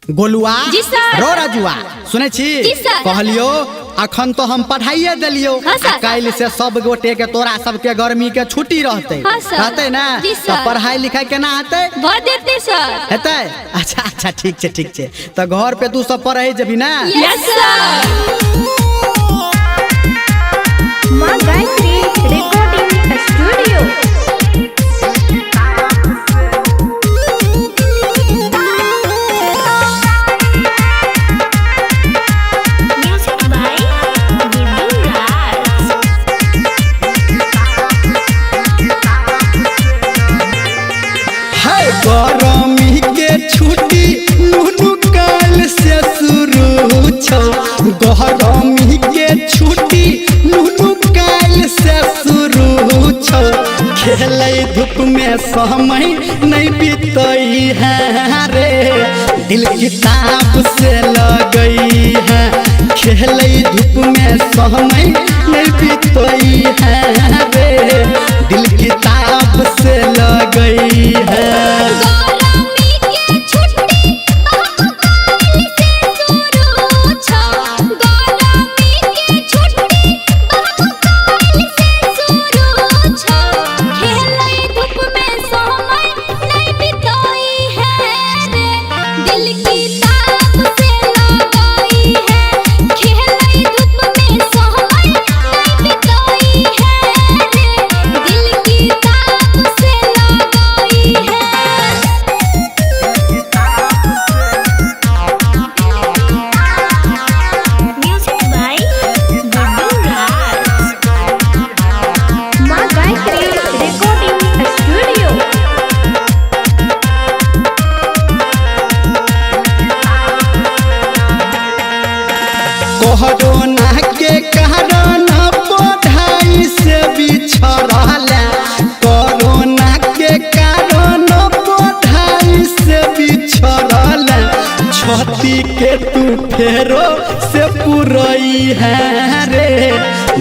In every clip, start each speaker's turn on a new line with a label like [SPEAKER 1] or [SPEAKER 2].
[SPEAKER 1] गोलुआ
[SPEAKER 2] जी सर।
[SPEAKER 1] रो राजुआ सुने छी
[SPEAKER 2] जी सर।
[SPEAKER 1] कहलियो अखन तो हम पढ़ाइए दिलियो
[SPEAKER 2] हाँ सर।
[SPEAKER 1] काल से सब गोटे के तोरा सबके गर्मी के छुट्टी रहते
[SPEAKER 2] हाँ सर।
[SPEAKER 1] रहते ना
[SPEAKER 2] जी
[SPEAKER 1] तो
[SPEAKER 2] सर।
[SPEAKER 1] पढ़ाई लिखाई केना हेते
[SPEAKER 2] भर देते सर।
[SPEAKER 1] हेते अच्छा अच्छा ठीक छे तो घर पे तू सब पढ़े जबी ना
[SPEAKER 2] यस सर।
[SPEAKER 3] माँ Gayatri recording studio. Music by Guddu Raj.
[SPEAKER 1] है गर्मी के छुट्टी नुनु काल से शुरू छौ गर्मी के छुट्टी नुनु काल से शुरू छौ खेलै धूप में समय नहीं बीतई है रे दिल किताब से लगई है खेलै धूप में समय नहीं बीतई है रे दिल किताब से लगई है
[SPEAKER 2] गर्मी के छुट्टी काल से शुरू छौ। गर्मी के छुट्टी काल से शुरू छौ। खेलै धूप में समय नहीं बिताई है रे दिल किताब से लगाई है। खेलै धूप में समय नहीं बिताई है रे दिल किताब से लगाई है।
[SPEAKER 3] म्यूजिक बाय गुड्डू राज। माँ गायत्री रिकॉर्डिंग स्टूडियो।
[SPEAKER 1] कोरोना के कारण पढ़ाई से बिछड़ल कोरोना के कारण पढ़ाई से बिछड़ल छती के तू फेरो से पुरई है रे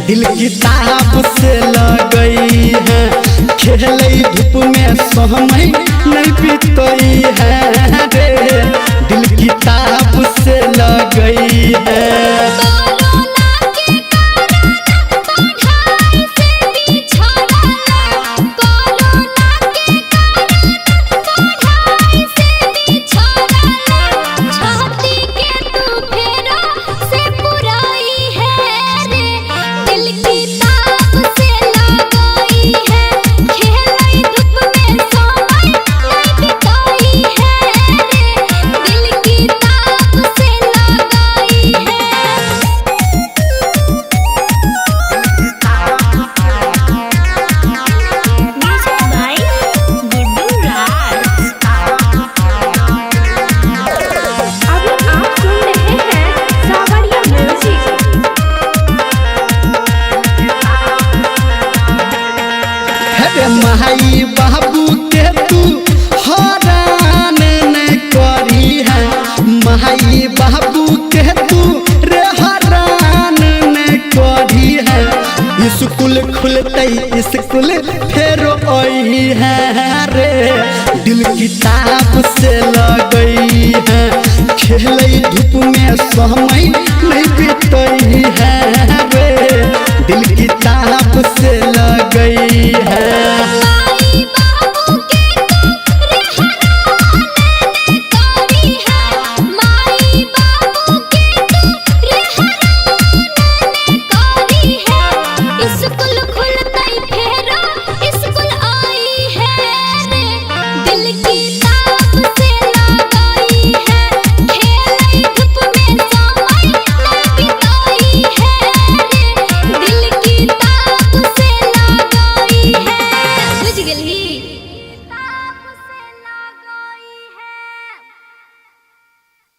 [SPEAKER 1] दिल किताब से लगई है खेलै धूप में समय नहीं बीतई है रे दिल किताब से लगई है
[SPEAKER 2] कोरोना के कारण पढ़ाई से बिछड़ल। कोरोना के कारण पढ़ाई से बिछड़ल। छाती के तू फेरा से पुराई है रे दिल किताब से लगाई है। खेलै धूप में समय नहीं बिताई है रे दिल किताब से लगाई है।
[SPEAKER 3] म्यूजिक बाय गुड्डू राज। अभी आप सुन रहे हैं सावरिया म्यूजिक।
[SPEAKER 1] हे माई बाबू के तू हरान नहीं करी है माई बाबू के तू रे हरान नहीं करी है स्कूल खुलते स्कूल फेर आई है रे दिल किताब से लगई है खेलै धूप में समय